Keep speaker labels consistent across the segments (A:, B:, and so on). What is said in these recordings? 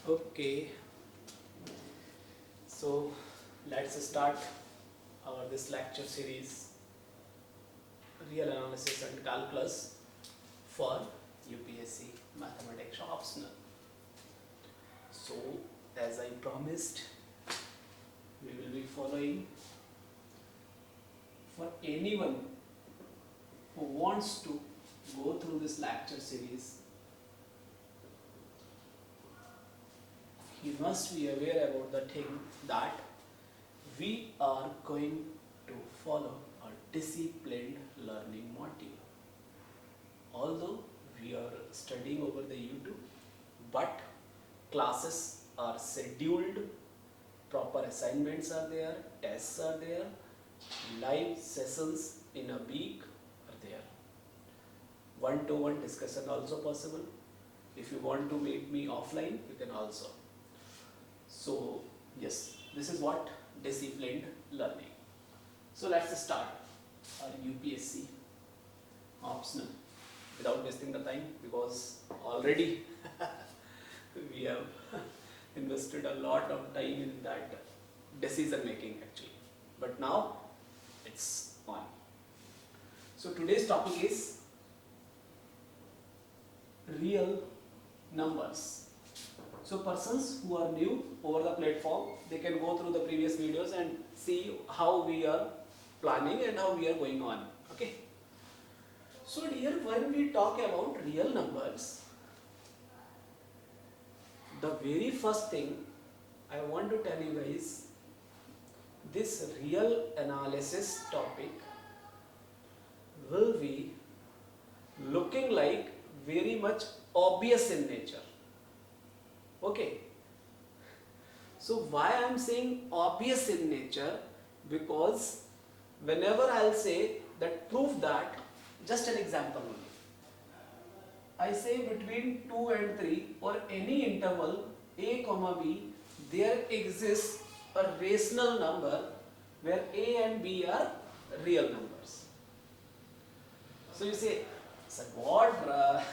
A: Okay, so let's start our this lecture series, Real Analysis and Calculus for UPSC Mathematics Optional. So, as I promised, we will be following for anyone who wants to go through this lecture series. He must be aware about the thing that we are going to follow a disciplined learning module. Although we are studying over the YouTube, but classes are scheduled, proper assignments are there, tests are there, live sessions in a week are there. One-to-one discussion also possible. If you want to meet me offline, you can also. So yes, this is what disciplined learning. So let's start our UPSC optional without wasting the time, because already we have invested a lot of time in that decision making actually. But now it's on. So today's topic is real numbers. So persons who are new over the platform, they can go through the previous videos and see how we are planning and how we are going on. Okay. So here when we talk about real numbers, the very first thing I want to tell you guys, this real analysis topic will be looking like very much obvious in nature. Okay, so why I am saying obvious in nature? Because whenever I'll say that prove that, just an example only. I say between 2 and 3 or any interval a comma b, there exists a rational number where a and b are real numbers. So you say, sir, what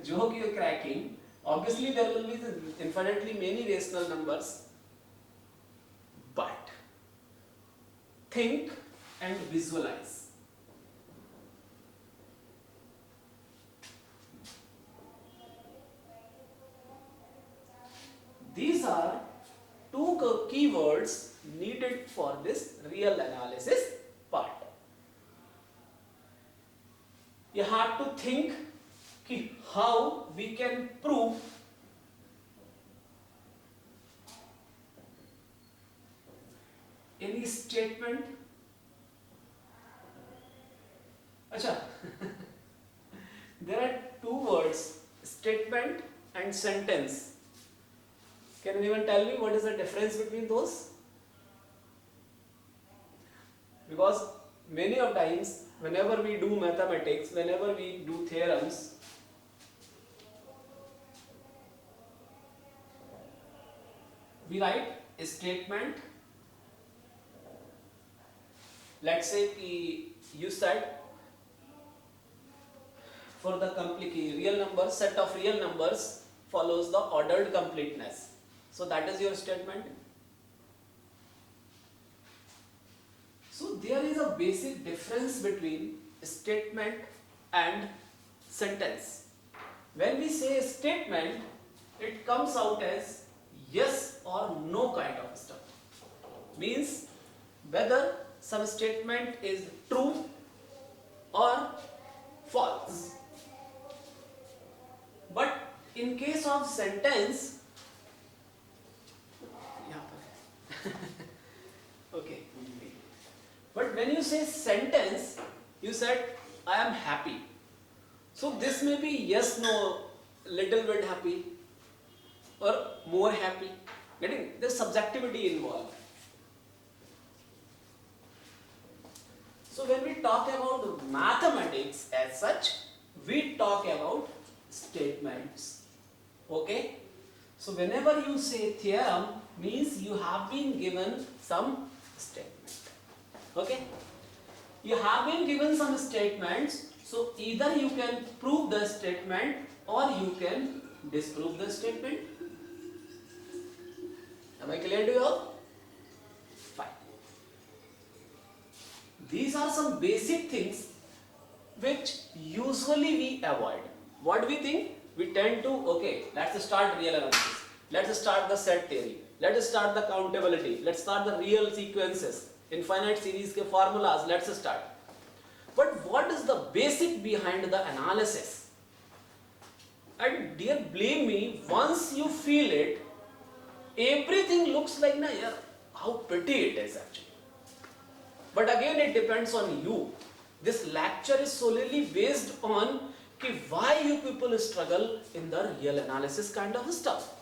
A: joke you're cracking? Obviously there will be infinitely many rational numbers, but think and visualize. These are two keywords needed for this real analysis part. You have to think how we can prove any statement. Acha. There are two words, statement and sentence. Can anyone tell me what is the difference between those? Because many of times whenever we do mathematics, whenever we do theorems, we write a statement. Let's say you said for the real number, set of real numbers follows the ordered completeness. So that is your statement. So there is a basic difference between statement and sentence. When we say statement, it comes out as yes or no kind of stuff. Means whether some statement is true or false. But in case of sentence, okay. But when you say sentence, you said I am happy. So this may be yes, no, little bit happy or more happy. Getting there's subjectivity involved. So when we talk about mathematics as such, we talk about statements. Okay? So whenever you say theorem, means you have been given some statement. Okay? You have been given some statements, so either you can prove the statement or you can disprove the statement. Am I clear to you all? Fine. These are some basic things which usually we avoid. What we think? We tend to, okay, let's start real analysis. Let's start the set theory. Let's start the countability. Let's start the real sequences. Infinite series ke formulas. Let's start. But what is the basic behind the analysis? And dear, believe me, once you feel it, everything looks like, na, yeah, how pretty it is actually. But again, it depends on you. This lecture is solely based on why you people struggle in the real analysis kind of stuff.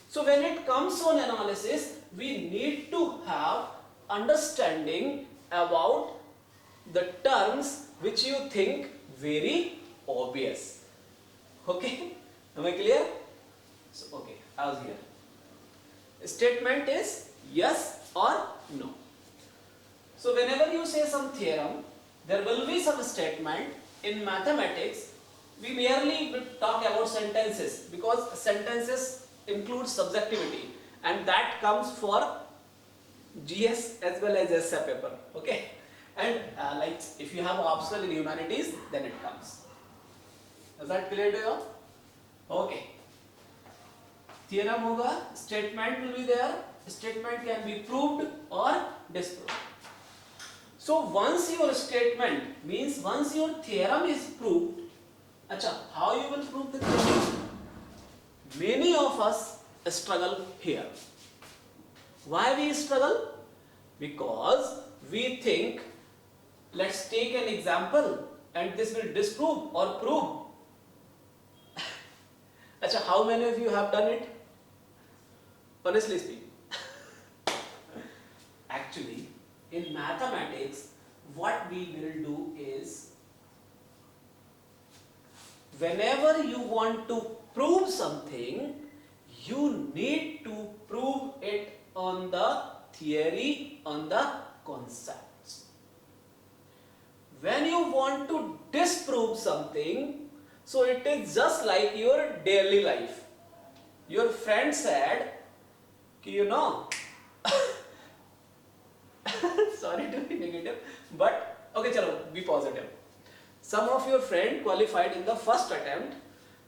A: So when it comes on analysis, we need to have understanding about the terms which you think very obvious. Okay? Am I clear? So, okay, I was here. Statement is yes or no. So whenever you say some theorem, there will be some statement. In mathematics, we merely talk about sentences because sentences include subjectivity, and that comes for GS as well as essay paper. Okay, and like if you have optional in humanities, then it comes. Is that clear to you? Okay. Theorem hoga, statement will be there. Statement can be proved or disproved. So once your statement means once your theorem is proved, how you will prove the theorem? Many of us struggle here. Why we struggle? Because we think, let's take an example and this will disprove or prove. How many of you have done it? Honestly speaking. Actually, in mathematics, what we will do is, whenever you want to prove something, you need to prove it on the theory, on the concepts. When you want to disprove something, so it is just like your daily life. Your friend said, you know, sorry to be negative, but okay, chalo, be positive. Some of your friend qualified in the first attempt,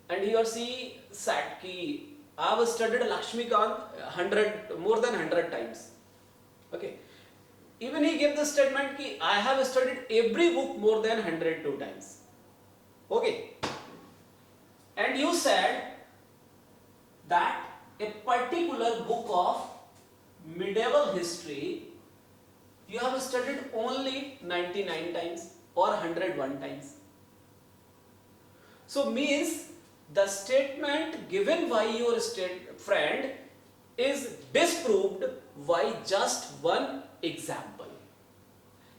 A: and he or she said ki I have studied Lakshmikant more than 100 times. Okay. Even he gave the statement ki I have studied every book more than 102 times. Okay. And you said that a particular book of medieval history you have studied only 99 times or 101 times. So means the statement given by your friend is disproved by just one example.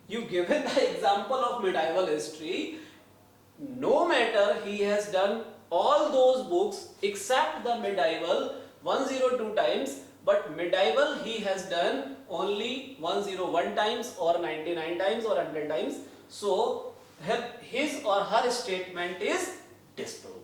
A: You given the example of medieval history, no matter he has done all those books except the medieval 102 times, but medieval he has done only 101 times or 99 times or 100 times. So his or her statement is disproved.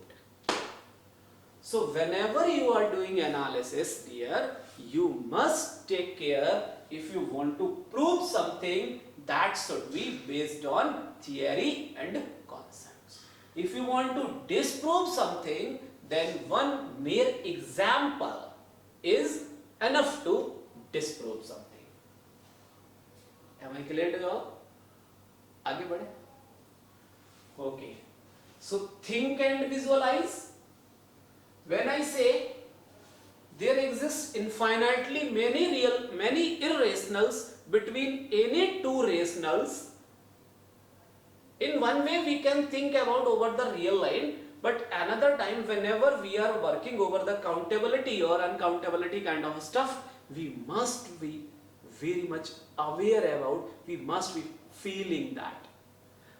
A: So whenever you are doing analysis, dear, you must take care. If you want to prove something, that should be based on theory and concepts. If you want to disprove something, then one mere example is enough to disprove something. Am I clear to you all? Aage badhe? Okay. So think and visualize. When I say there exists infinitely many irrationals between any two rationals, in one way we can think about over the real line, but another time whenever we are working over the countability or uncountability kind of stuff, we must be very much aware about, we must be feeling that.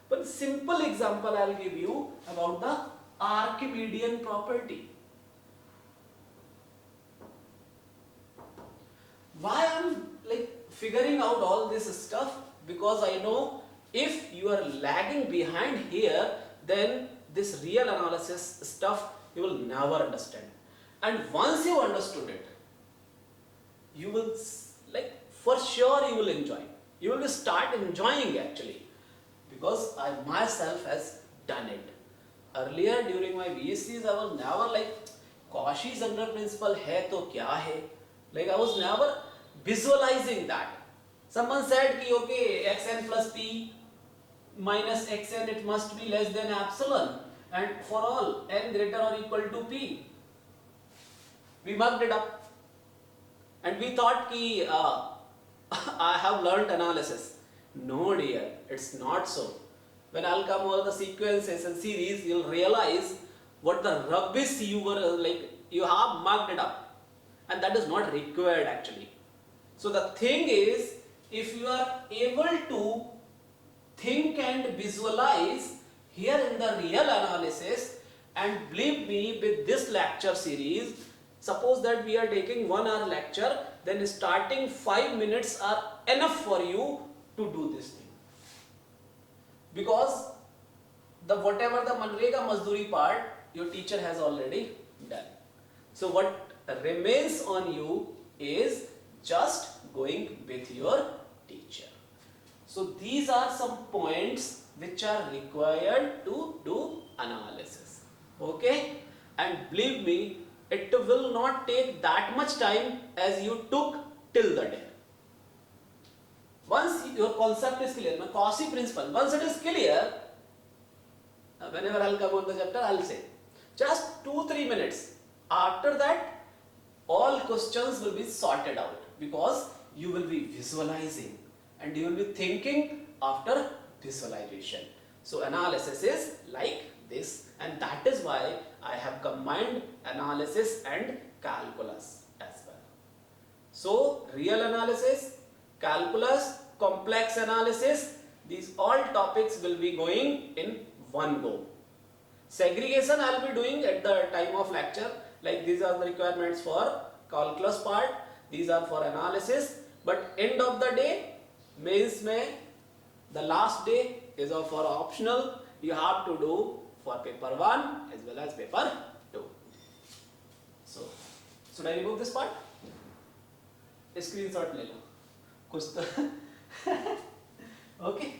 A: But simple example I will give you about the Archimedean property. Why I am like figuring out all this stuff? Because I know if you are lagging behind here, then this real analysis stuff you will never understand. And once you understood it, you will like for sure you will enjoy. You will start enjoying actually, because I myself has done it. Earlier during my BScs I was never like Cauchy's general principle hai to kya hai? Like I was never visualizing that. Someone said ki okay, xn plus p minus xn, it must be less than epsilon, and for all n greater or equal to p. We mucked it up and we thought ki I have learnt analysis. No dear, it's not so. When I'll come over the sequences and series, you'll realize what the rubbish you were like, you have mucked it up, and that is not required actually. So the thing is, if you are able to think and visualize here in the real analysis, and believe me, with this lecture series, suppose that we are taking 1 hour lecture, then starting 5 minutes are enough for you to do this thing. Because the whatever the Manrega Mazduri part, your teacher has already done. So what remains on you is just going with your teacher. So these are some points which are required to do analysis. Okay? And believe me, it will not take that much time as you took till the day. Once your concept is clear, my Cauchy principle, once it is clear, whenever I'll come on the chapter, I'll say, just 2-3 minutes. After that, all questions will be sorted out, because you will be visualizing and you will be thinking after visualization. So analysis is like this, and that is why I have combined analysis and calculus as well. So real analysis, calculus, complex analysis, these all topics will be going in one go. Segregation I will be doing at the time of lecture, like these are the requirements for calculus part, these are for analysis, but end of the day, mains mein, the last day is for optional, you have to do for paper 1 as well as paper 2. So, should I remove this part? Screenshot le lo. Kuch to okay.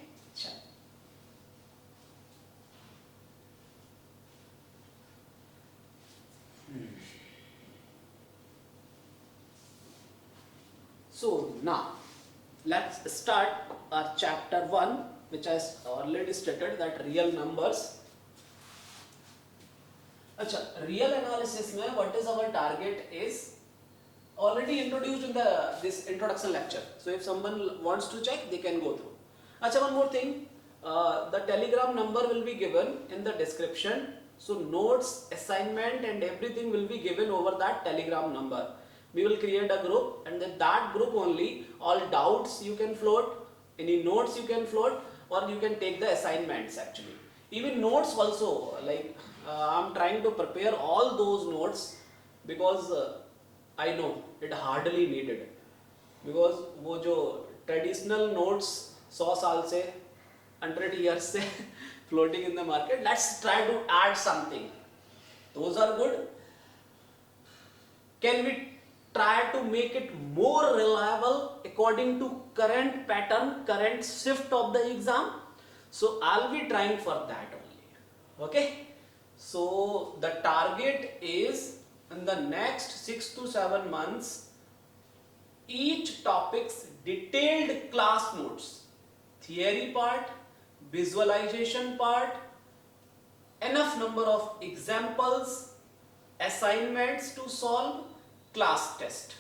A: So now let's start our chapter 1, which I already stated, that real numbers. Achha, real analysis mein what is our target is already introduced in this introduction lecture. So if someone wants to check, they can go through. Achha, one more thing, the telegram number will be given in the description. So notes, assignment and everything will be given over that telegram number. We will create a group, and in that group only all doubts you can float, any notes you can float, or you can take the assignments actually. Even notes also, like I'm trying to prepare all those notes, because I know it hardly needed, because वो जो traditional notes 100 साल से 100 years से floating in the market, let's try to add something. Those are good. Can we try to make it more reliable according to current pattern, current shift of the exam? So I'll be trying for that only. Okay? So the target is in the next 6 to 7 months, each topic's detailed class notes, theory part, visualization part, enough number of examples, assignments to solve, class test.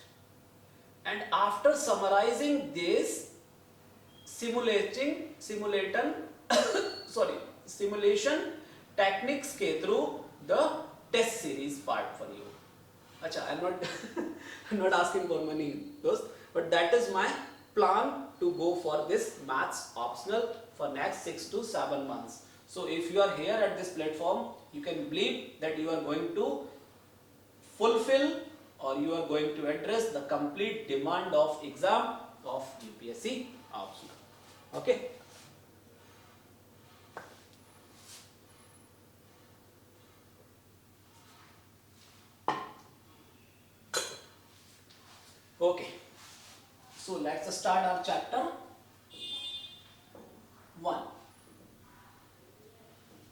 A: And after summarizing this, simulation techniques के through the test series part for you. Acha, I'm not asking for money, dost, but that is my plan to go for this maths optional for next 6 to 7 months. So if you are here at this platform, you can believe that you are going to fulfill, or you are going to address the complete demand of exam of UPSC optional. Okay. Okay. So let's start our chapter 1,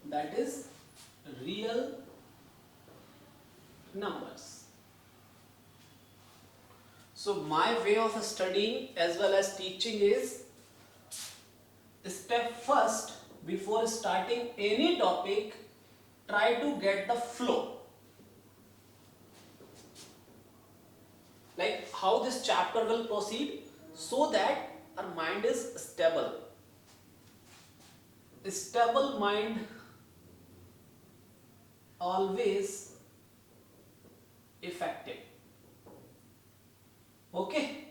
A: that is real numbers. So my way of studying as well as teaching is, step first, before starting any topic, try to get the flow. Like how this chapter will proceed, so that our mind is stable. A stable mind always effective. Okay.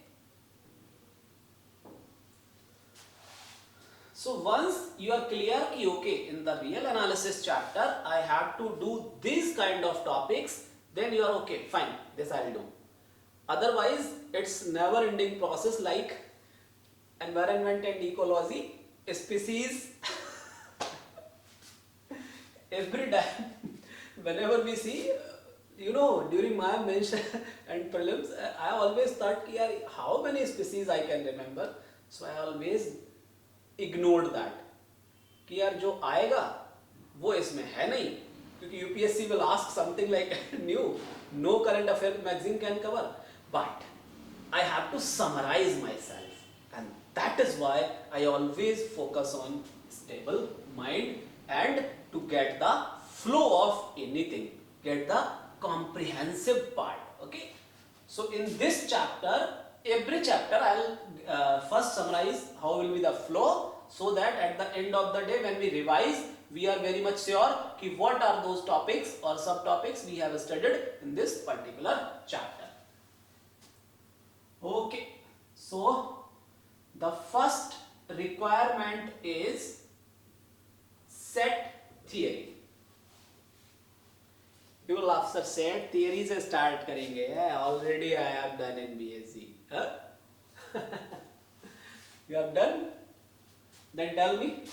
A: So once you are clear ki okay, in the real analysis chapter I have to do these kind of topics, then you are okay, fine, this I will do. Otherwise it's never ending process, like environment and ecology, species. Every time whenever we see, during my mention and prelims, I always thought ki yaar, how many species I can remember. So I always ignored that कि यार जो आएगा वो इसमें है नहीं, क्योंकि UPSC will ask something like new, no current affair magazine can cover, but I have to summarize myself, and that is why I always focus on stable mind and to get the flow of anything, get the comprehensive part. Okay, so in this chapter, every chapter I will first summarize how will be the flow, so that at the end of the day when we revise, we are very much sure ki what are those topics or subtopics we have studied in this particular chapter. Okay, so the first requirement is set theory. You will after set theory से start करेंगे. Already I have done in BSc. Huh? You have done? Then tell me,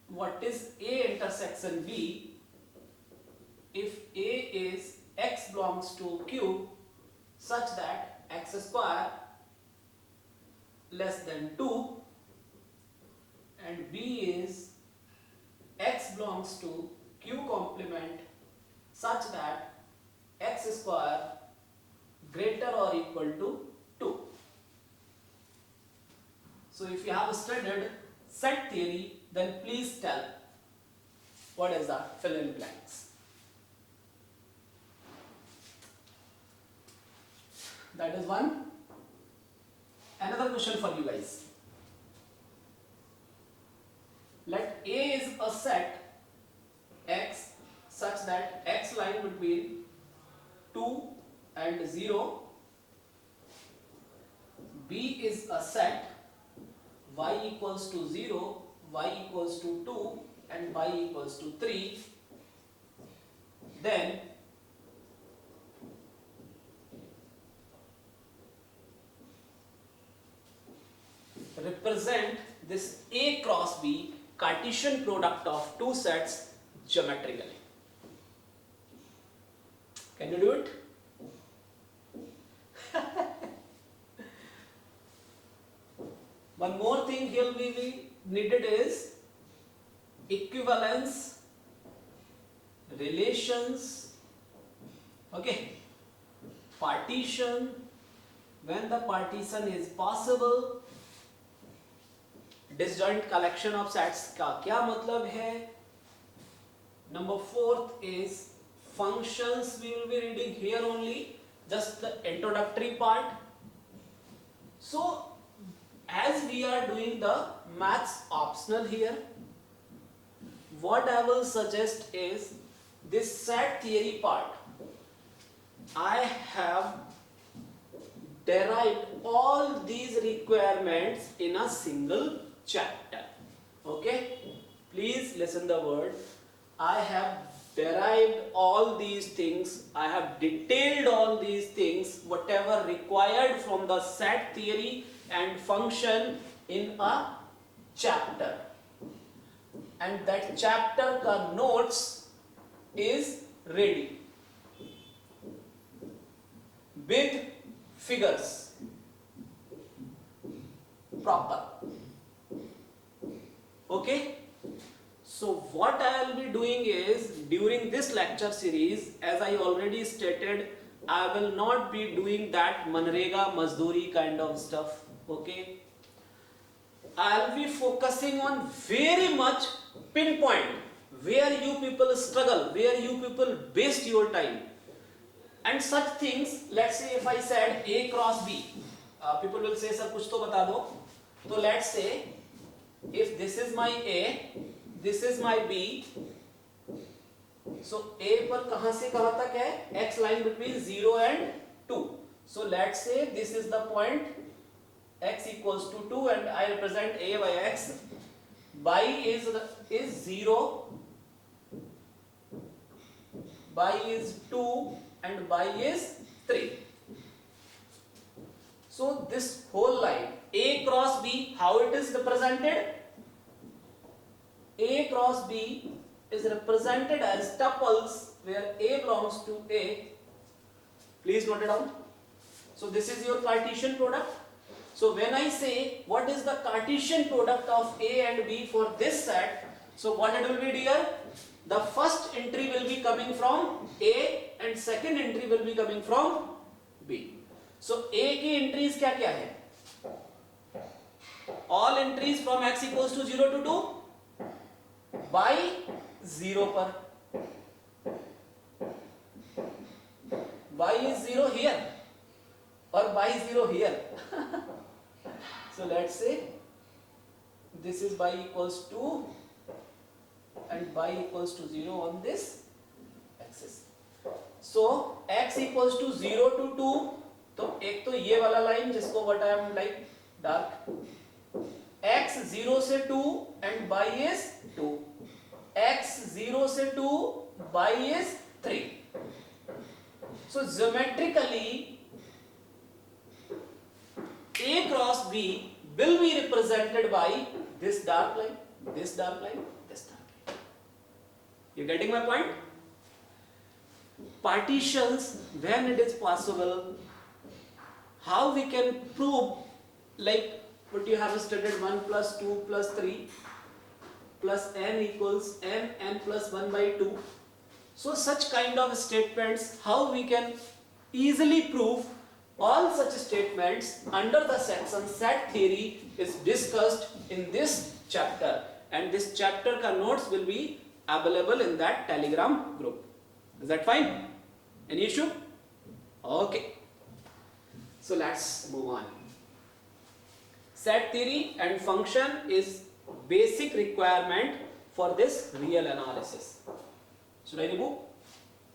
A: what is A intersection B if A is x belongs to Q such that x square less than 2 and B is x belongs to Q complement such that x square greater or equal to 2. So if you have studied set theory, then please tell what is the fill in blanks. That is one. Another question for you guys. Let A is a set X such that X lying between 2 and 0. B is a set y equals to 0, y equals to 2 and y equals to 3. Then represent this A cross B Cartesian product of two sets geometrically. Can you do it? One more thing here we needed is equivalence, relations, okay, partition, when the partition is possible, disjoint collection of sets का क्या मतलब है. Number 4th is functions. We will be reading here only just the introductory part. So as we are doing the maths optional here, what I will suggest is this set theory part. I have derived all these requirements in a single chapter. Okay, please listen the word. I have derived all these things, I have detailed all these things, whatever required from the set theory and function in a chapter, and that chapter ka notes is ready with figures proper. Okay, so what I will be doing is, during this lecture series, as I already stated, I will not be doing that Manrega Mazduri kind of stuff. Okay, I'll be focusing on very much pinpoint where you people struggle, where you people waste your time, and such things. Let's say if I said A cross B, people will say sir kuch to bata do. So let's say if this is my A, this is my B, so A पर कहाँ से कहाँ तक है? X line between 0 and 2. So let's say this is the point x equals to 2 and I represent A by x. Y is 0, Y is 2 and Y is 3. So this whole line A cross B, how it is represented? A cross B is represented as tuples where A belongs to A. Please note it down. So this is your Cartesian product. So when I say what is the Cartesian product of A and B for this set, so what it will be, dear? The first entry will be coming from A and second entry will be coming from B. So A की entries क्या क्या है? All entries from x equals to 0 to 2, y 0 पर, y is 0 here or y 0 here. So let's say this is y equals 2 and y equals to 0 on this axis. So x equals to 0 to 2, तो एक तो ये वाला line जिसको what I am like dark, x 0 से 2 and y is 2, x 0 से 2, y is 3. So geometrically A cross B will be represented by this dark line, this dark line, this dark line. You getting my point? Partitions, when it is possible, how we can prove, like what you have studied 1 plus 2 plus 3 plus n equals n plus 1 by 2. So such kind of statements, how we can easily prove all such statements under the section set theory is discussed in this chapter, and this chapter ka notes will be available in that Telegram group. Is that fine? Any issue? Okay. So let's move on. Set theory and function is basic requirement for this real analysis. Should I remove?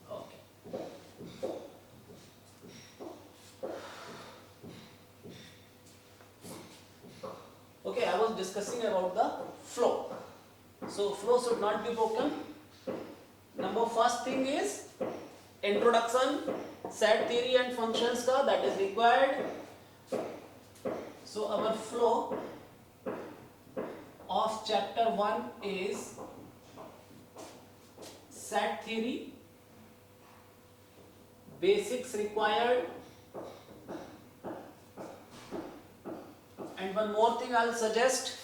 A: Okay. Okay, I was discussing about the flow. So flow should not be broken. First thing is introduction, set theory and functions ka, that is required. So our flow of chapter 1 is set theory, basics required, and one more thing I'll suggest,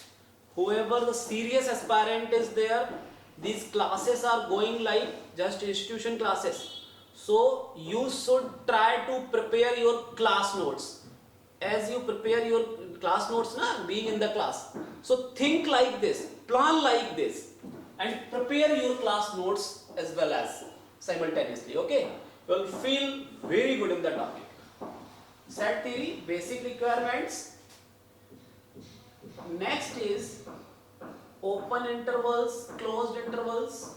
A: whoever the serious aspirant is there, these classes are going like just institution classes, so you should try to prepare your class notes. As you prepare your class notes, being in the class, so think like this, plan like this, and prepare your class notes as well as simultaneously. Okay, you will feel very good in the topic. Set theory, basic requirements. Next is open intervals, closed intervals,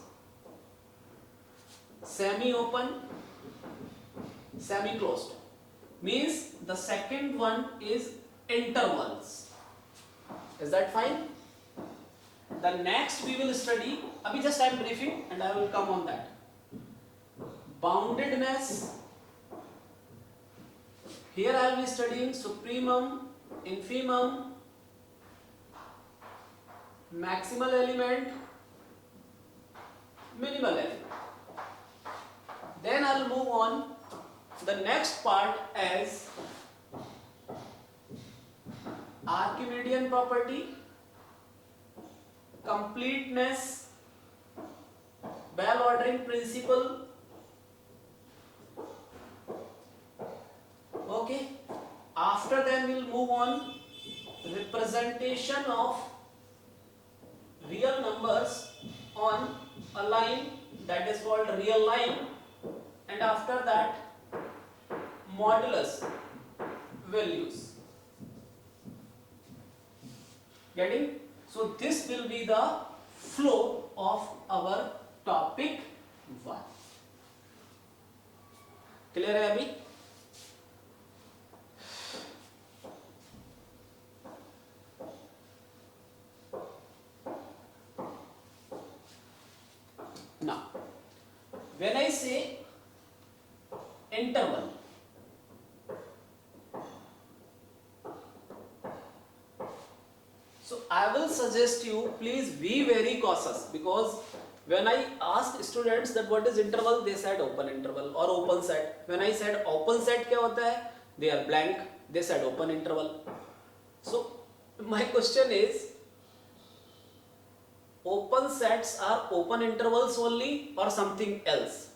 A: semi-open, semi-closed. Means the second one is intervals. Is that fine? The next we will study, abhi just I am briefing and I will come on that. Boundedness. Here I will be studying supremum, infimum, maximal element, minimal element. Then I will move on the next part as Archimedean property, completeness, Bell ordering principle. Okay, after then we'll move on representation of real numbers on a line, that is called real line, and after that modulus values. Getting? So this will be the flow of our topic 1. Clear है अभी? Now, when I say interval, so I will suggest you please be very cautious, because when I asked students that what is interval, they said open interval or open set. When I said open set क्या होता है, they are blank, they said open interval. So my question is, open sets are open intervals only or something else?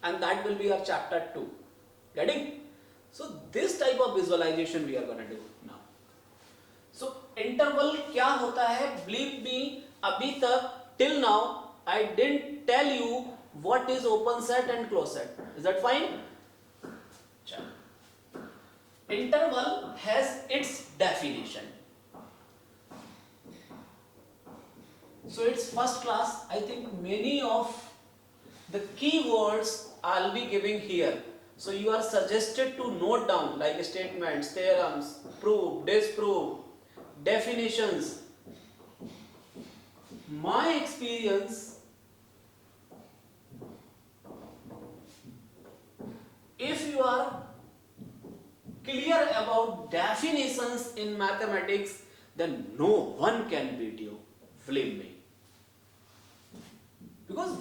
A: And that will be our chapter 2. Getting? So this type of visualization we are going to do now. So interval क्या होता है? Believe me, अभी तक till now I didn't tell you what is open set and closed set. Is that fine? Interval has its definition. So it's first class. I think many of the keywords I'll be giving here. So you are suggested to note down like statements, theorems, prove, disprove, definitions. My experience, if you are clear about definitions in mathematics, then no one can beat you. Believe me. Because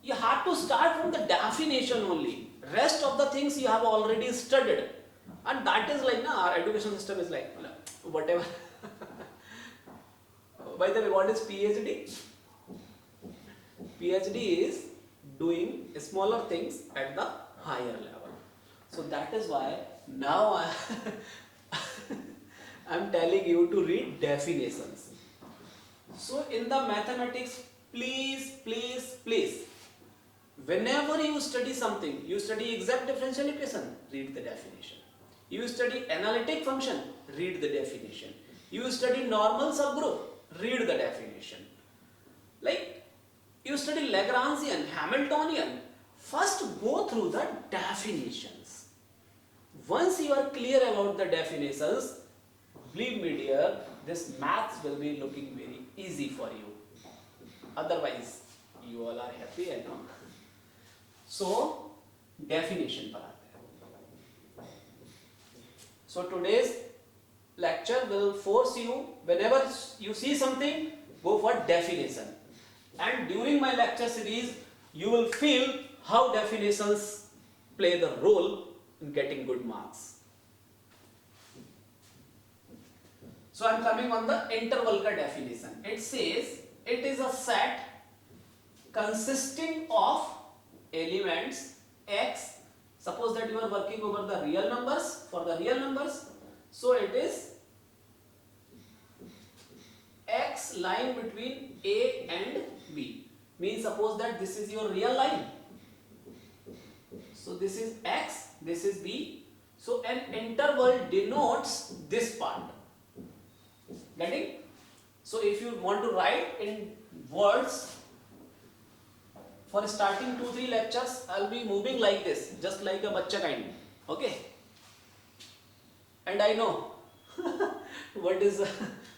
A: you have to start from the definition only. Rest of the things you have already studied. And that is like, our education system is like, whatever. By the way, what is PhD? PhD is doing smaller things at the higher level. So that is why now I'm telling you to read definitions. So in the mathematics, please, whenever you study something, you study exact differential equation, read the definition. You study analytic function, read the definition. You study normal subgroup, read the definition. Like you study Lagrangian, Hamiltonian, first go through the definitions. Once you are clear about the definitions, believe me dear, this maths will be looking very easy for you. Otherwise, you all are happy and all. So, definition पर आते हैं. So today's lecture will force you, whenever you see something, go for definition. And during my lecture series, you will feel how definitions play the role in getting good marks. So I am coming on the interval ka definition. It says it is a set consisting of elements x. Suppose that you are working over the real numbers, for the real numbers. So it is x lying between A and B. Means suppose that this is your real line. So this is x, this is B. So an interval denotes this part. Getting? So if you want to write in words, for starting 2-3 lectures, I'll be moving like this, just like a bachcha kind. Okay? And I know what is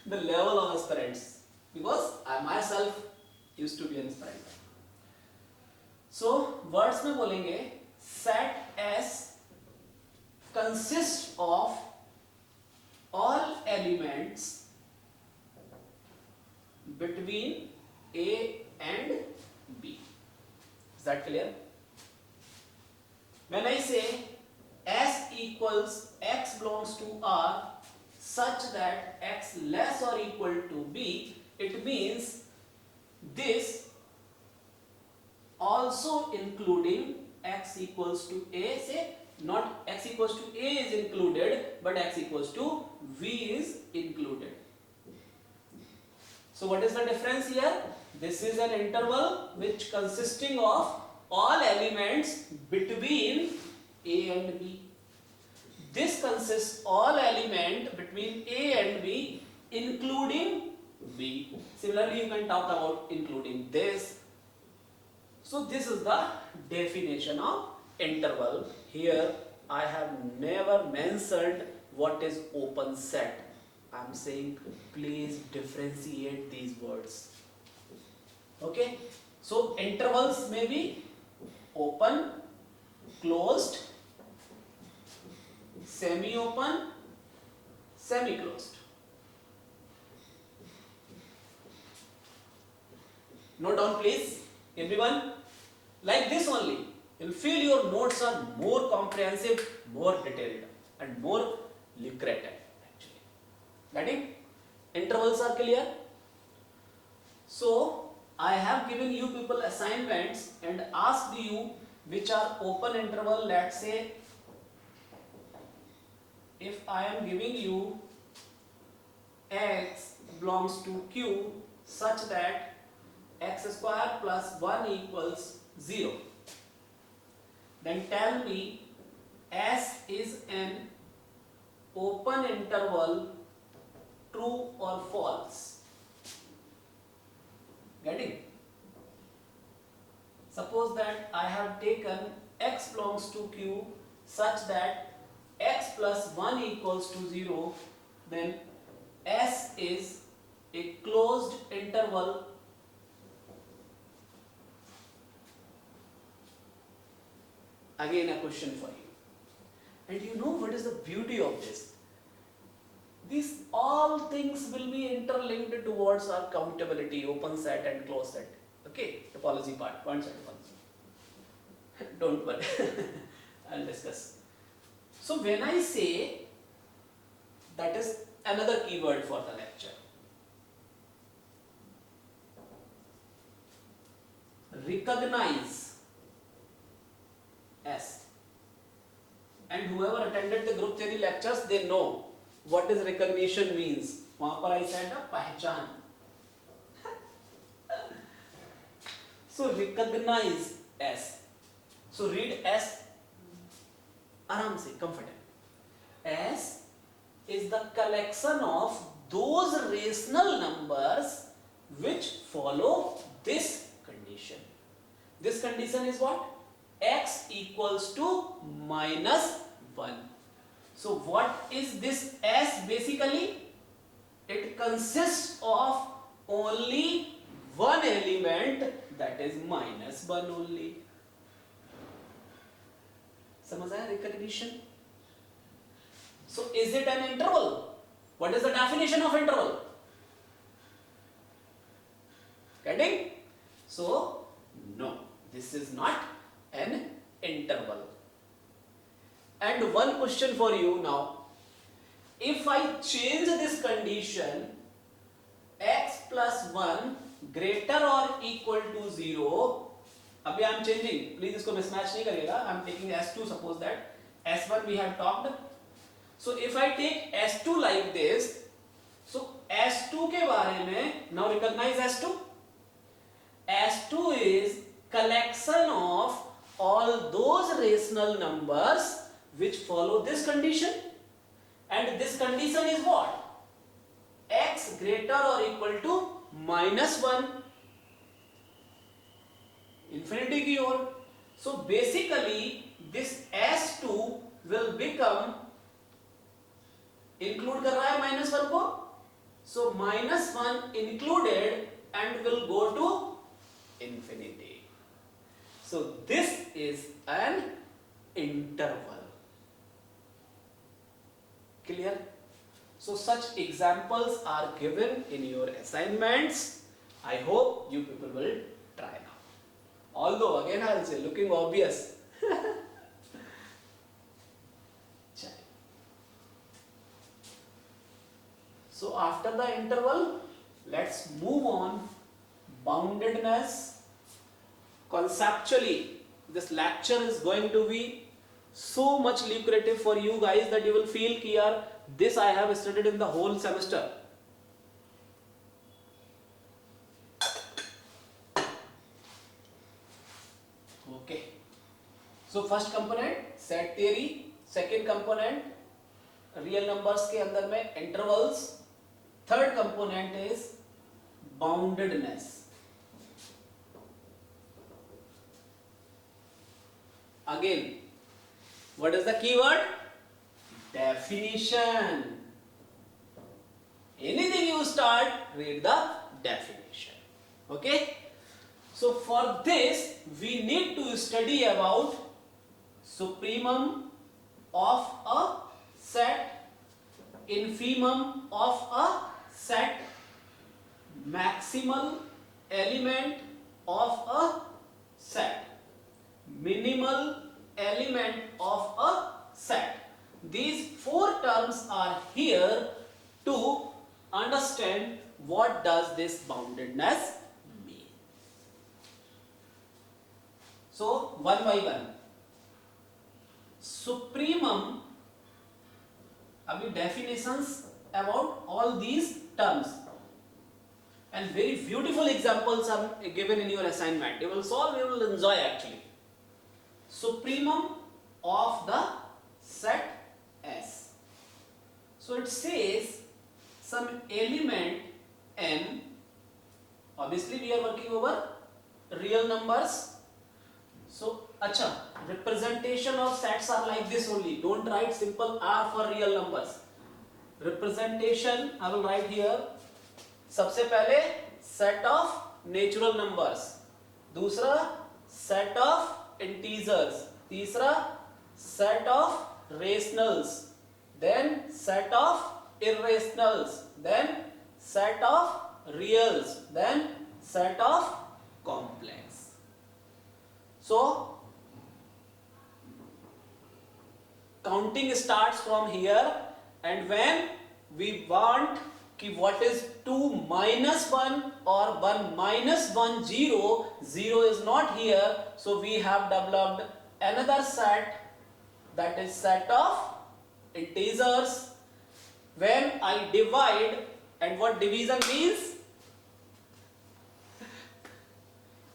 A: the level of aspirants, because I myself used to be an aspirant. So words में बोलेंगे set S consists of all elements between A and B. Is that clear? When I say S equals X belongs to R such that x less or equal to b, it means this also including x equals to a, say not x equals to a is included, but x equals to v is included. So what is the difference here? This is an interval which consisting of all elements between a and b. This consists all element between a and b including b. Similarly, you can talk about including this. So this is the definition of interval. Here I have never mentioned what is open set. I am saying please differentiate these words. Okay, so intervals may be open, closed, semi-open, semi-closed. Note down please, everyone. Like this only, you'll feel your notes are more comprehensive, more detailed, and more lucrative actually. Getting? Intervals are clear? So, I have given you people assignments and asked you which are open interval. Let's say if I am giving you x belongs to q such that x square plus 1 equals 0, then tell me S is an open interval, true or false. Getting? Suppose that I have taken x belongs to q such that x plus 1 equals to 0, then S is a closed interval Again a question for you. And you know what is the beauty of this? These all things will be interlinked towards our countability, open set and closed set. Okay, topology part, point set topology. Don't worry, I'll discuss. So when I say, that is another keyword for the lecture. Recognize S. And whoever attended the group theory lectures, they know what is recognition means. वहाँ पर I said पहचान. So recognize S. So read S. आराम से, comfortable. S is the collection of those rational numbers which follow this condition. This condition is what? X equals to minus 1. So what is this S basically? It consists of only one element, that is minus 1 only. समझ आया recognition? So is it an interval? What is the definition of interval? Getting? So no, this is not an interval. And one question for you now. If I change this condition, x plus 1 greater or equal to 0, अभी I am changing, please इसको mismatch नहीं करिएगा, I am taking S2, suppose that S1 we have talked. So if I take S2 like this, so S2 के बारे में, now recognize S2. S2 is collection of all those rational numbers which follow this condition, and this condition is what? X greater or equal to minus 1, infinity की ओर. So basically this S2 will become, include कर रहा है minus 1 को, so minus 1 included and will go to infinity. So this is an interval. Clear? So such examples are given in your assignments. I hope you people will try now. Although again I will say, looking obvious. So after the interval, let's move on. Boundedness. Conceptually, this lecture is going to be so much lucrative for you guys that you will feel कि यार this I have studied in the whole semester. Okay. So first component set theory, second component real numbers के अंदर में intervals, third component is boundedness. Again, what is the keyword? Definition. Anything you start, read the definition. Okay? So for this, we need to study about supremum of a set, infimum of a set, maximal element of a set, minimal element of a set. These four terms are here to understand what does this boundedness mean. So one by one. Supremum, abhi definitions about all these terms and very beautiful examples are given in your assignment. You will solve, you will enjoy actually. Supremum of the set S. So it says some element n, obviously we are working over real numbers. So acha, representation of sets are like this only. Don't write simple R for real numbers. Representation I will write here. सबसे पहले set of natural numbers, दूसरा set of integers, तीसरा set of rationals, then set of irrationals, then set of reals, then set of complex. So counting starts from here, and when we want कि what is 2 minus 1 or 1 minus 1 0, 0 is not here, so we have developed another set, that is set of integers. When I divide, and what division means?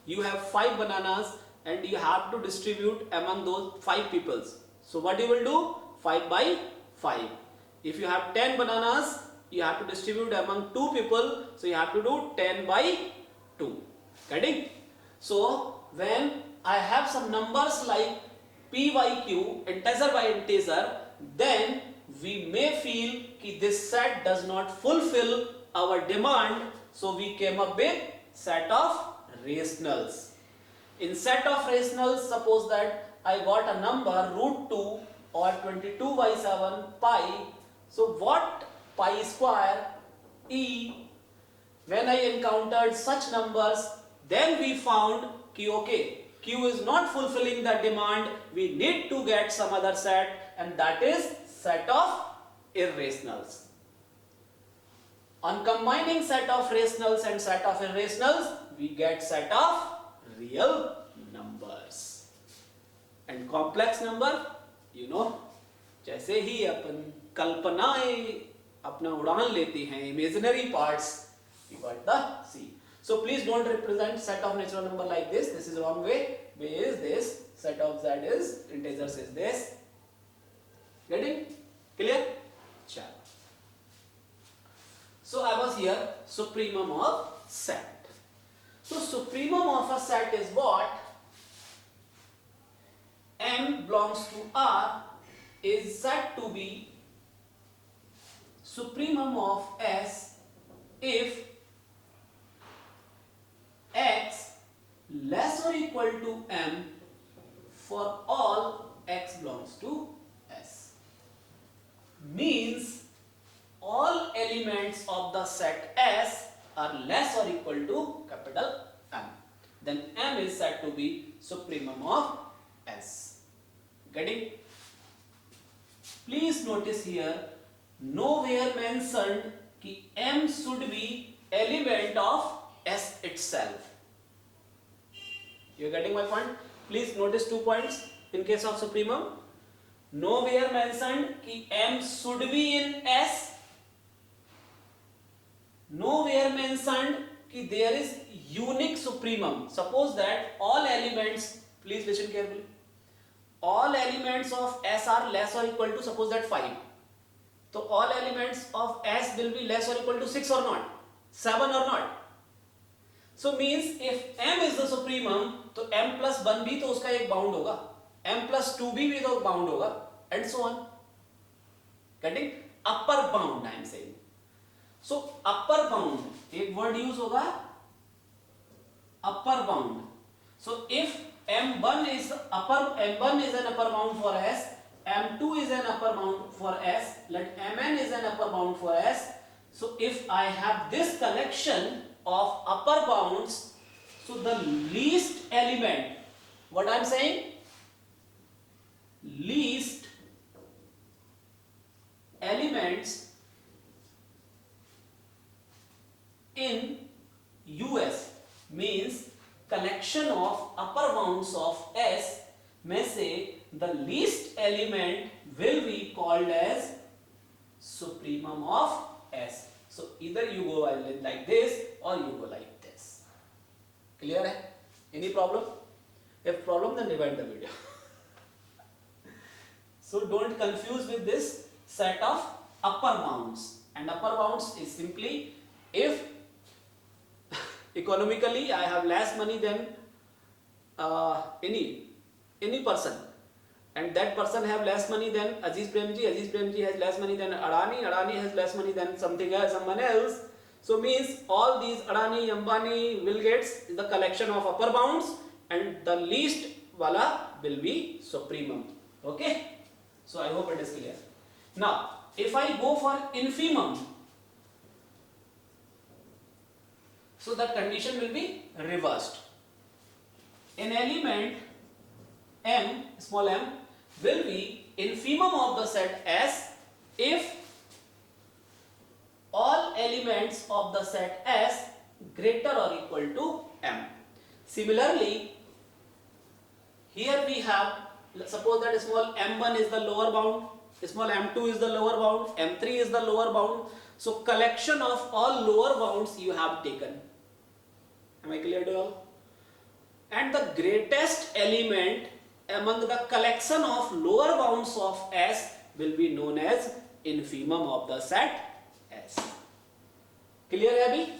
A: You have 5 bananas and you have to distribute among those 5 peoples. So what you will do? 5 by 5. If you have 10 bananas, you have to distribute among 2 people, so you have to do 10 by 2. Getting? So when I have some numbers like p by q, integer by integer, then we may feel that this set does not fulfill our demand, so we came up with set of rationals. In set of rationals, suppose that I got a number root 2 or 22 by 7 pi. So what pi square e, when I encountered such numbers, then we found कि okay, q is not fulfilling the demand, we need to get some other set, and that is set of irrationals. On combining set of rationals and set of irrationals, we get set of real numbers. And complex number, you know, जैसे ही अपन कल्पनाएं अपना उड़ान लेते हैं, imaginary parts, we got the C. So please don't represent set of natural number like this. This is wrong way. Way is this. Set of Z is integers is this. Getting clear? Chalo. So I was here supremum of set. So supremum of a set is what? M belongs to R is said to be supremum of S if X less or equal to M for all X belongs to S. Means all elements of the set S are less or equal to capital M. Then M is said to be supremum of S. Getting? Please notice here, nowhere mentioned कि M should be element of S itself. You are getting my point? Please notice 2 points in case of supremum. Nowhere mentioned कि M should be in S. Nowhere mentioned कि there is unique supremum. Suppose that all elements, please listen carefully, all elements of S are less or equal to, suppose that 5. So all elements of S will be less or equal to 6 or not, 7 or not. So means if M is the supremum, तो M plus 1 भी तो उसका एक bound होगा, M plus 2 भी तो bound होगा, and so on. Getting? Upper bound I am saying. So upper bound, एक word use होगा upper bound. So if M1 is M1 is an upper bound for S, M2 is an upper bound for S, let Mn is an upper bound for S. So if I have this collection of upper bounds, so the least element, what I am saying, least elements in US means collection of upper bounds of S, may say the least element will be called as supremum of S. So either you go like this or you go like this. Clear hai? Any problem? If problem, then rewind the video. So don't confuse with this set of upper bounds. And upper bounds is simply if economically I have less money than any person, and that person have less money than Aziz Premji has less money than Adani has less money than someone else. So means all these Adani, Ambani, Bill Gates is the collection of upper bounds, and the least wala will be supremum. Okay? So I hope it is clear. Now, if I go for infimum, so the condition will be reversed. An element M, small m, will be infimum of the set S if all elements of the set S greater or equal to M. Similarly, here we have, suppose that small m1 is the lower bound, small m2 is the lower bound, m3 is the lower bound. So collection of all lower bounds you have taken. Am I clear to you all? And the greatest element among the collection of lower bounds of S will be known as infimum of the set S. Clear, Abby?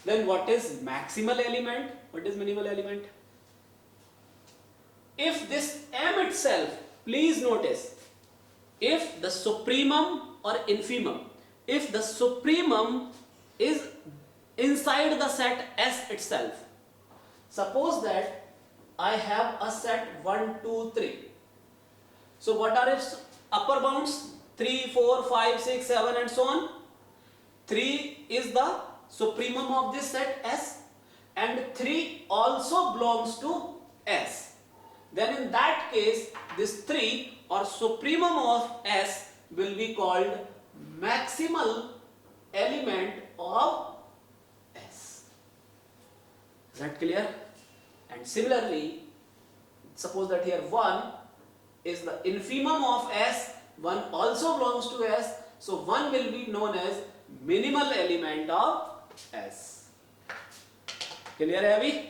A: Then what is maximal element? What is minimal element? If this M itself, please notice, if the supremum or infimum, if the supremum is inside the set S itself, suppose that I have a set 1, 2, 3. So what are its upper bounds? 3, 4, 5, 6, 7 and so on. 3 is the supremum of this set S, and 3 also belongs to S. Then in that case, this 3 or supremum of S will be called maximal element of S. Is that clear? And similarly, suppose that here 1 is the infimum of S, 1 also belongs to S, so 1 will be known as minimal element of S. Clear है अभी?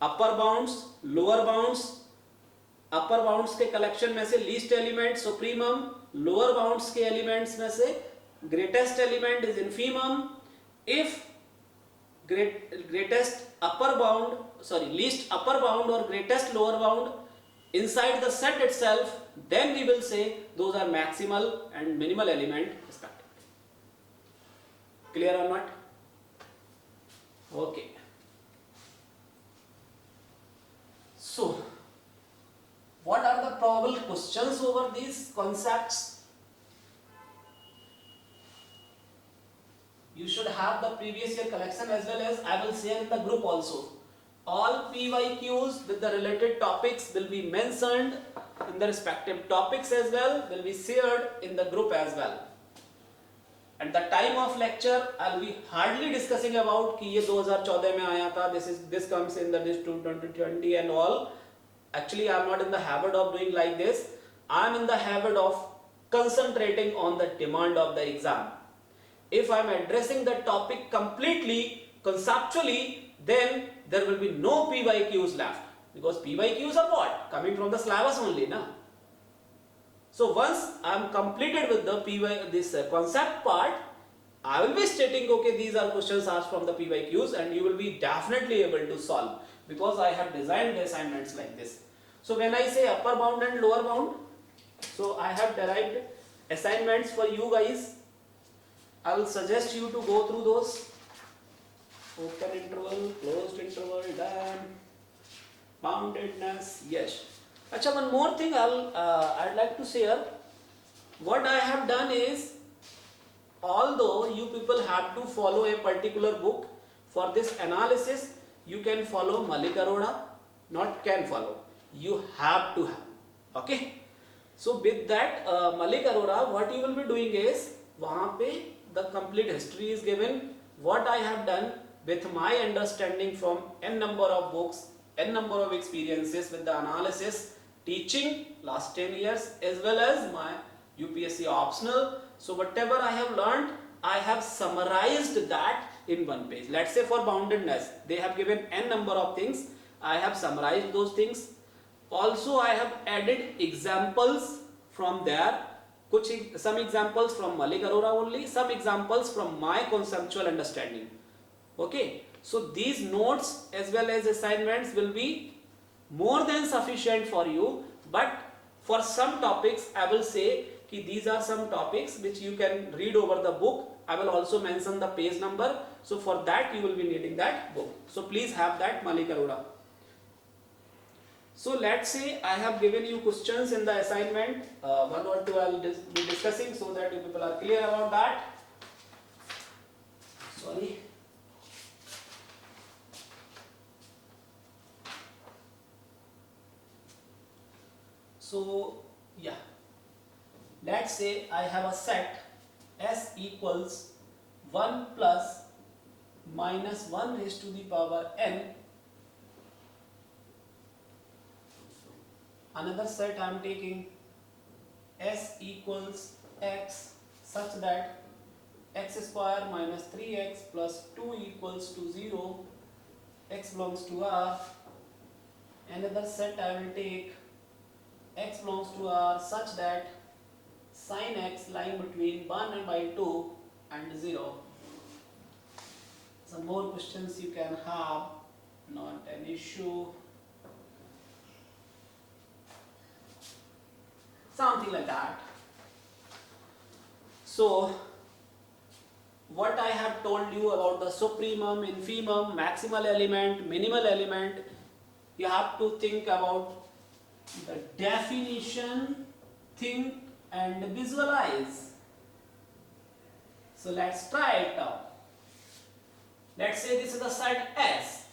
A: Upper bounds, lower bounds, upper bounds के collection में से least element supremum, lower bounds के elements में से greatest element is infimum. If least upper bound or greatest lower bound inside the set itself, then we will say those are maximal and minimal element respectively. Clear or not? Okay. So, what are the probable questions over these concepts? You should have the previous year collection as well as I will share in the group also. All PYQs with the related topics will be mentioned in the respective topics as well, will be shared in the group as well. And the time of lecture I'll be hardly discussing about कि ये 2014 में आया था, this comes in this 2020 and all. Actually I'm not in the habit of doing like this. I'm in the habit of concentrating on the demand of the exam. If I'm addressing the topic completely conceptually, then there will be no PYQs left, because PYQs are what? Coming from the syllabus only, na? So once I am completed with the this concept part, I will be stating, okay, these are questions asked from the PYQs, and you will be definitely able to solve, because I have designed the assignments like this. So when I say upper bound and lower bound, so I have derived assignments for you guys. I will suggest you to go through those. Open interval, closed interval, done. Boundedness, yes. Achha, one more thing I'd like to share. What I have done is, although you people have to follow a particular book for this analysis, you can follow Malik Arora, not can follow. You have to have. Okay. So with that Malik Arora, what you will be doing is, वहाँ पे the complete history is given. What I have done with my understanding from n number of books, n number of experiences with the analysis, teaching last 10 years, as well as my UPSC optional. So whatever I have learned, I have summarized that in one page. Let's say for boundedness, they have given n number of things. I have summarized those things. Also I have added examples from there. Some examples from Malik Arora only, some examples from my conceptual understanding. Okay, so these notes as well as assignments will be more than sufficient for you, but for some topics I will say कि these are some topics which you can read over the book. I will also mention the page number, so for that you will be needing that book. So please have that Malik Arora. So let's say I have given you questions in the assignment, one or two I will be discussing so that you people are clear about that. Sorry. So yeah, let's say I have a set S equals 1 plus minus 1 raised to the power n. Another set I am taking S equals x such that x square minus 3x plus 2 equals to 0, x belongs to R. Another set I will take x belongs to R such that sin x lying between 1 and by 2 and 0. Some more questions you can have, not an issue. Something like that. So what I have told you about the supremum, infimum, maximal element, minimal element, you have to think about the definition, think and visualize. So let's try it out. Let's say this is the set S.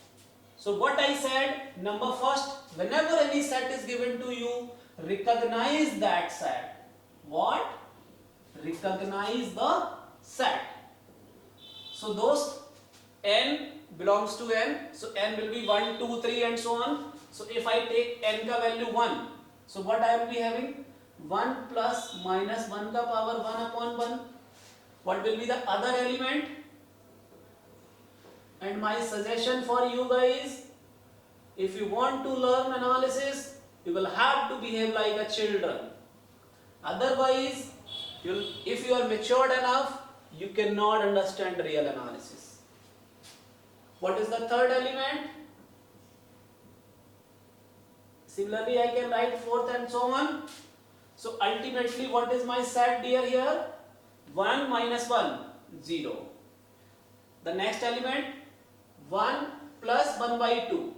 A: So what I said, number first, whenever any set is given to you, recognize that set. What? Recognize the set. So those n belongs to n. So n will be 1, 2, 3 and so on. So if I take n ka value 1, so what I will be having? 1 plus minus 1 ka power 1 upon 1. What will be the other element? And my suggestion for you guys, if you want to learn analysis, you will have to behave like a children. Otherwise, if you are matured enough, you cannot understand real analysis. What is the third element? Similarly, I can write fourth and so on. So ultimately, what is my set dear here? 1 minus 1, 0. The next element, 1 plus 1 by 2.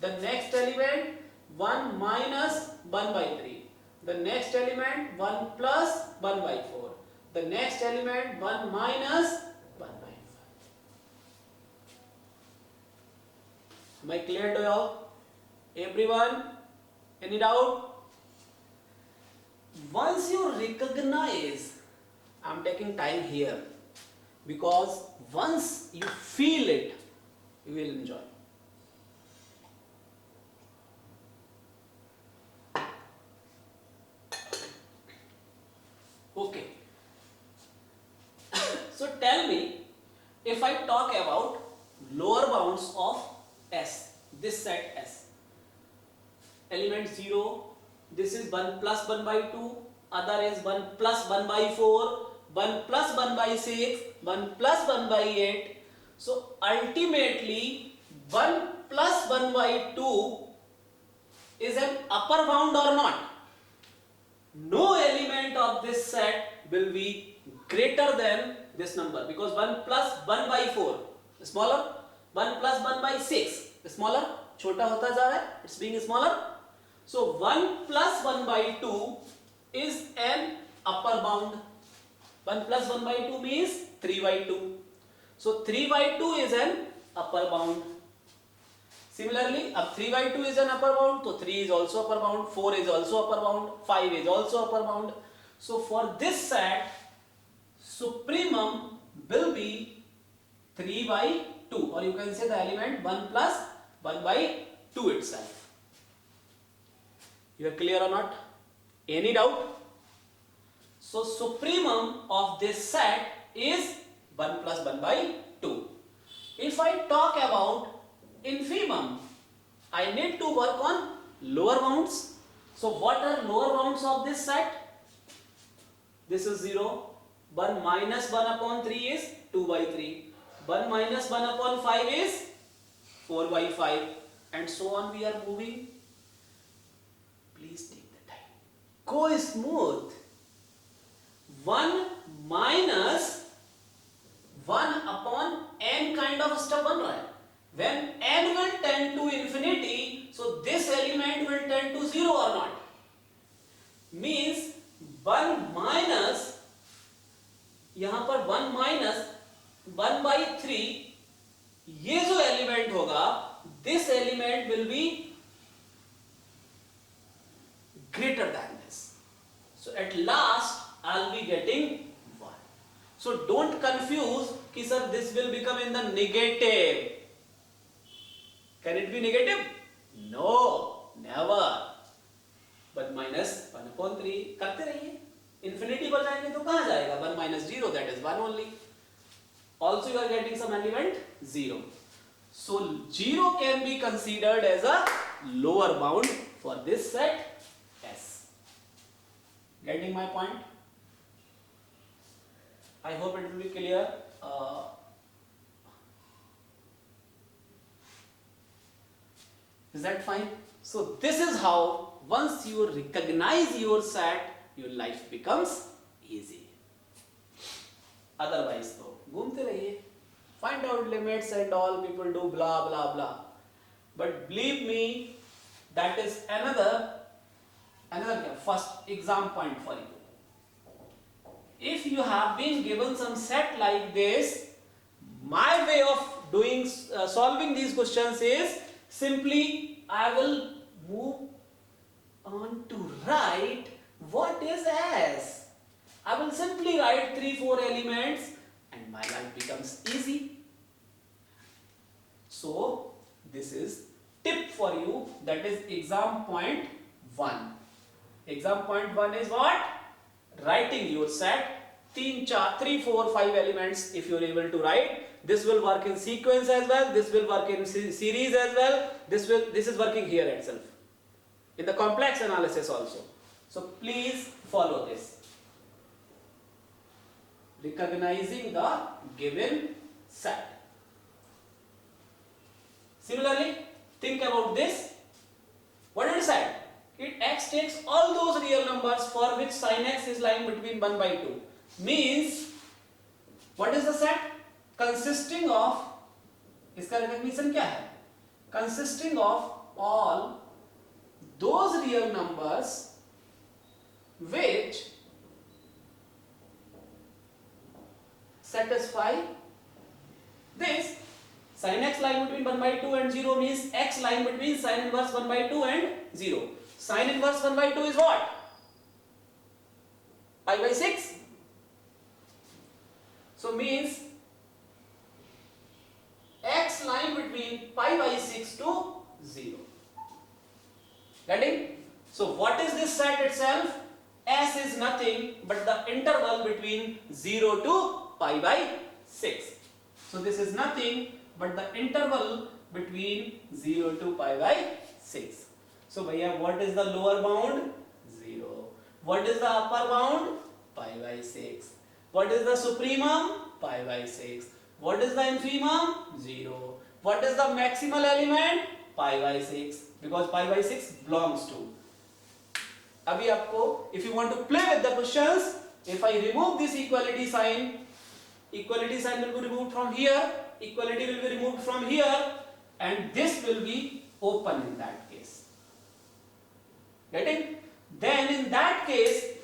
A: The next element, 1 minus 1 by 3. The next element, 1 plus 1 by 4. The next element, 1 minus 1 by 5. Am I clear to y'all? Everyone? Any doubt? Once you recognize, I am taking time here. because once you feel it, you will enjoy. Okay. So tell me, if I talk about lower bounds of S, this set S, element 0, this is 1 plus 1 by 2, other is 1 plus 1 by 4, 1 plus 1 by 6, 1 plus 1 by 8. So ultimately 1 plus 1 by 2 is an upper bound or not? No element of this set will be greater than this number, because 1 plus 1 by 4 smaller, 1 plus 1 by 6 smaller, छोटा होता जा रहा है, it's being smaller. So 1 plus 1 by 2 is an upper bound. 1 plus 1 by 2 means 3 by 2. So 3 by 2 is an upper bound. Similarly, अब 3 by 2 is an upper bound, so 3 is also upper bound, 4 is also upper bound, 5 is also upper bound. So for this set, supremum will be 3 by 2, or you can say the element 1 plus 1 by 2 itself. You are clear or not? Any doubt? So supremum of this set is 1 plus 1 by 2. If I talk about infimum, I need to work on lower bounds. So what are lower bounds of this set? This is 0. 1 minus 1 upon 3 is 2 by 3. 1 minus 1 upon 5 is 4 by 5. And so on we are moving. Please take the time. Go smooth. 1 minus 1 upon n kind of stuff बन रहा है. When n will tend to infinity, so this element will tend to 0 or not? Means 1 minus, यहाँ पर 1 minus 1 by 3, ये जो element होगा, this element will be greater than this. So at last, I'll be getting 1. So don't confuse कि sir this will become in the negative. Can it be negative? No, never. But minus 1 upon 3 करते रहिए. Infinity पर जाएंगे तो कहाँ जाएगा? 1 minus 0, that is 1 only. Also you are getting some element 0. So 0 can be considered as a lower bound for this set S. Getting my point? I hope it will be clear. Is that fine? So this is how once you recognize your set, your life becomes easy. Otherwise तो घूमते रहिए, find out limits and all, people do blah blah blah. But believe me, that is another first exam point for you. If you have been given some set like this, my way of doing solving these questions is simply I will move on to write what is S. I will simply write 3-4 elements and my life becomes easy. So this is tip for you, that is exam point 1. Exam point 1 is what? Writing your set 3, 4, 5 elements if you are able to write. This will work in sequence as well, this will work in series as well, this is working here itself, in the complex analysis also. So please follow this. Recognizing the given set. Similarly, think about this. What did I say? X takes all those real numbers for which sin x is lying between 1 by 2. Means, what is the set? Consisting of, इसका recognition क्या है? Consisting of all those real numbers which satisfy this. Sin x lying between 1 by 2 and 0 means x lying between sin inverse 1 by 2 and 0. Sin inverse 1 by 2 is what? Pi by 6. So means x lying between pi by 6 to 0. Getting? So what is this set itself? S is nothing but the interval between 0 to pi by 6. So this is nothing but the interval between 0 to pi by 6. So bhaiya, what is the lower bound? 0. What is the upper bound? Pi by 6. What is the supremum? Pi by 6. What is the infimum? 0. What is the maximal element? Pi by 6. Because pi by 6 belongs to. Abhi aapko, if you want to play with the questions, if I remove this equality sign will be removed from here, equality will be removed from here, and this will be open in that case. Getting? Then in that case,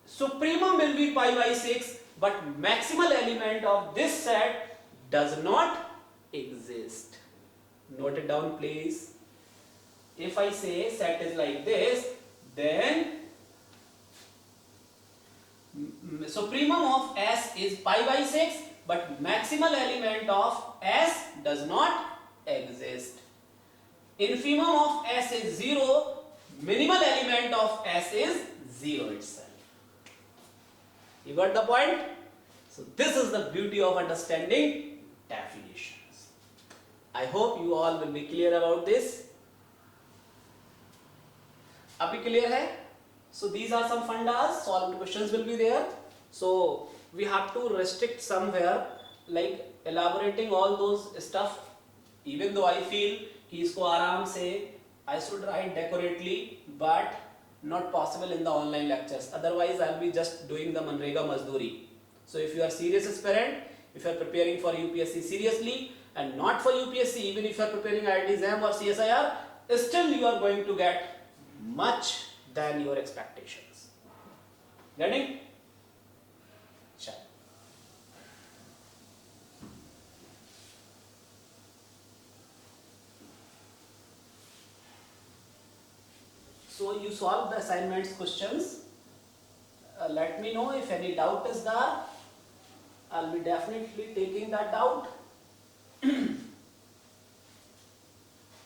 A: supremum will be pi by 6, but maximal element of this set does not exist. Note it down, please. If I say set is like this, then supremum of S is pi by 6, but maximal element of S does not exist. Infimum of S is 0, minimal element of S is 0 itself. You got the point? So this is the beauty of understanding definitions. I hope you all will be clear about this. Abhi clear hai? So these are some fundas, solved questions will be there. So we have to restrict somewhere, like elaborating all those stuff, even though I feel कि इसको आराम से I should write decorately, but not possible in the online lectures. Otherwise I will be just doing the Manrega Mazduri. So if you are serious aspirant, if you are preparing for UPSC seriously and not for UPSC, even if you are preparing IIT exam or CSIR, still you are going to get much than your expectations. Getting? Sure. So you solve the assignments questions. Let me know if any doubt is there. I'll be definitely taking that doubt.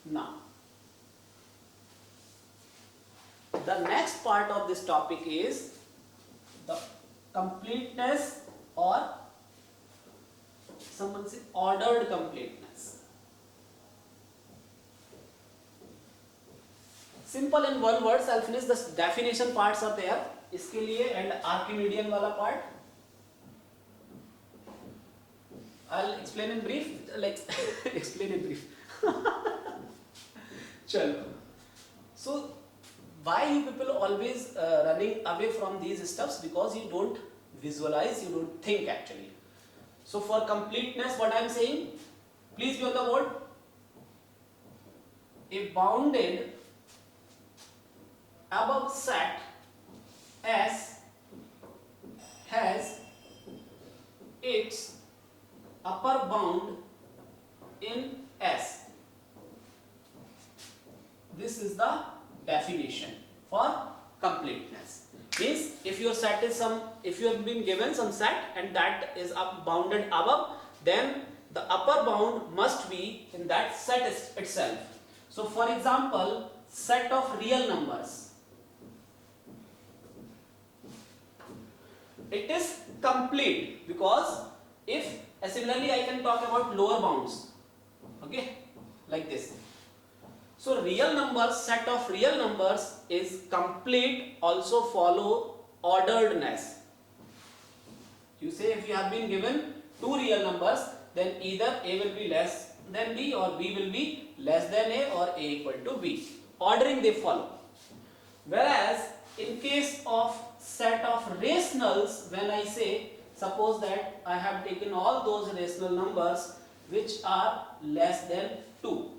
A: Now, the next part of this topic is the completeness, or someone say ordered completeness. Simple in one word, I'll finish the definition parts are there. इसके लिए and Archimedean वाला part I'll explain in brief, like explain in brief. Chalo. So why you people always running away from these stuffs? Because you don't visualize, you don't think actually. So for completeness, what I am saying, please be on the board. A bounded above set S has its upper bound in S. This is the definition for completeness. Means if your set is if you have been given some set and that is bounded above, then the upper bound must be in that set itself. So for example, set of real numbers. It is complete because if similarly I can talk about lower bounds, okay, like this. So real numbers, set of real numbers is complete, also follow orderedness. You say if you have been given two real numbers, then either A will be less than B or B will be less than A or A equal to B. Ordering they follow. Whereas in case of set of rationals, when I say, suppose that I have taken all those rational numbers which are less than 2,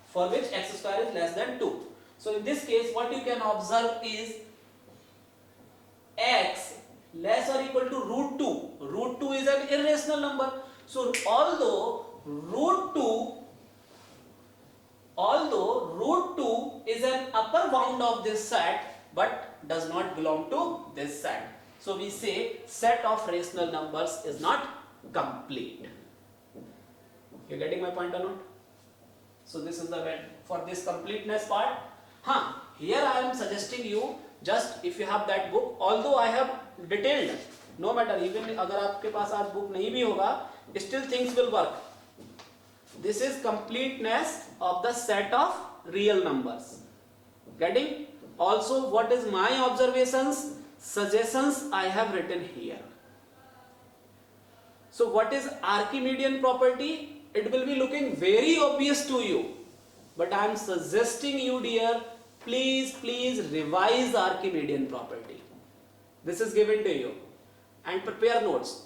A: for which x square is less than 2. So in this case, what you can observe is x less or equal to root 2. Root 2 is an irrational number. So although root 2 is an upper bound of this set, but does not belong to this set. So we say set of rational numbers is not complete. You getting my point or not? So this is the way for this completeness part. Here I am suggesting you, just if you have that book, although I have detailed, no matter, even अगर आपके पास आज book नहीं भी होगा, still things will work. This is completeness of the set of real numbers. Getting? Also, what is my observations, suggestions I have written here. So what is Archimedean property? It will be looking very obvious to you, but I am suggesting you, dear, please revise Archimedean property. This is given to you, and prepare notes.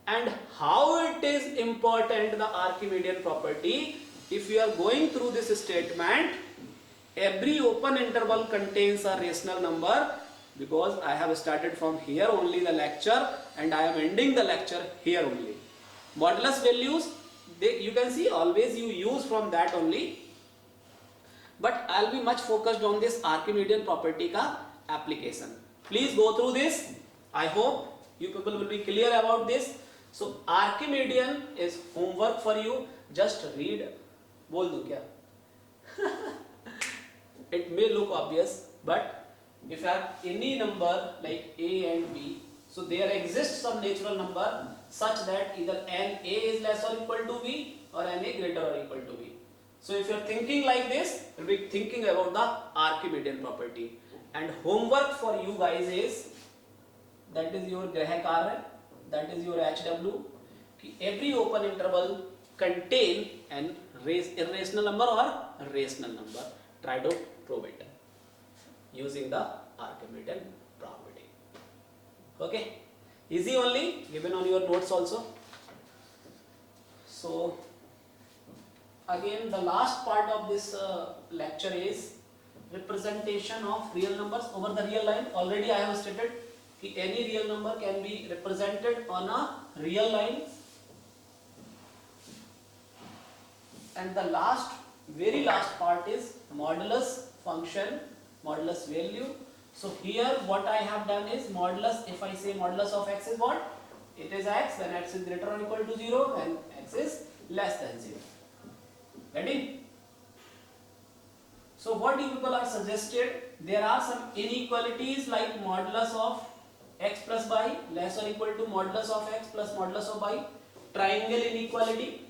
A: And how it is important, the Archimedean property, if you are going through this statement, every open interval contains a rational number, because I have started from here only the lecture and I am ending the lecture here only. Modulus values, you can see always you use from that only, but I will be much focused on this Archimedean property ka application. Please go through this. I hope you people will be clear about this. So Archimedean is homework for you. Just read. बोल दूँ क्या? It may look obvious, but if you have any number like A and B, so there exists some natural number such that either NA is less or equal to B or NA greater or equal to B. So if you are thinking like this, you will be thinking about the Archimedean property. And homework for you guys is, that is your Grah Karya, that is your HW. Every open interval contain an irrational number or rational number. Try to prove it using the Archimedean property. Okay, easy only, given on your notes also. So again, the last part of this lecture is representation of real numbers over the real line. Already I have stated that any real number can be represented on a real line. And the very last part is modulus function, modulus value. So here what I have done is modulus, if I say modulus of x is what? It is x when x is greater or equal to 0, when x is less than 0. Ready? So what you people are suggested, there are some inequalities like modulus of x plus y less or equal to modulus of x plus modulus of y, triangle inequality.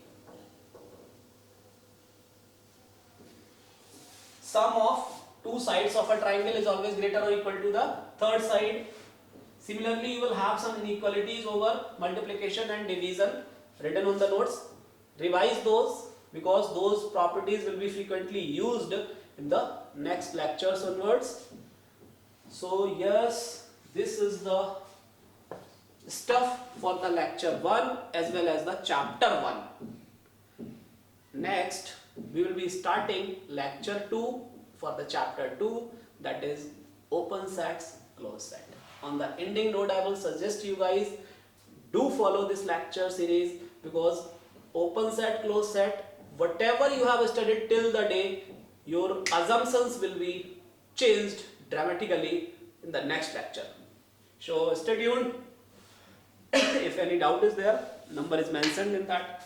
A: Sum of two sides of a triangle is always greater or equal to the third side. Similarly, you will have some inequalities over multiplication and division written on the notes. Revise those, because those properties will be frequently used in the next lectures onwards. So yes, this is the stuff for the lecture 1 as well as the chapter 1. Next, we will be starting lecture 2 for the chapter 2, that is open sets, closed set. On the ending note, I will suggest you guys do follow this lecture series, because open set, closed set, whatever you have studied till the day, your assumptions will be changed dramatically in the next lecture. So stay tuned. If any doubt is there, number is mentioned in that.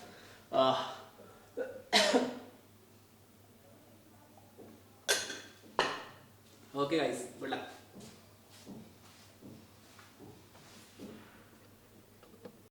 A: Okay guys, good luck.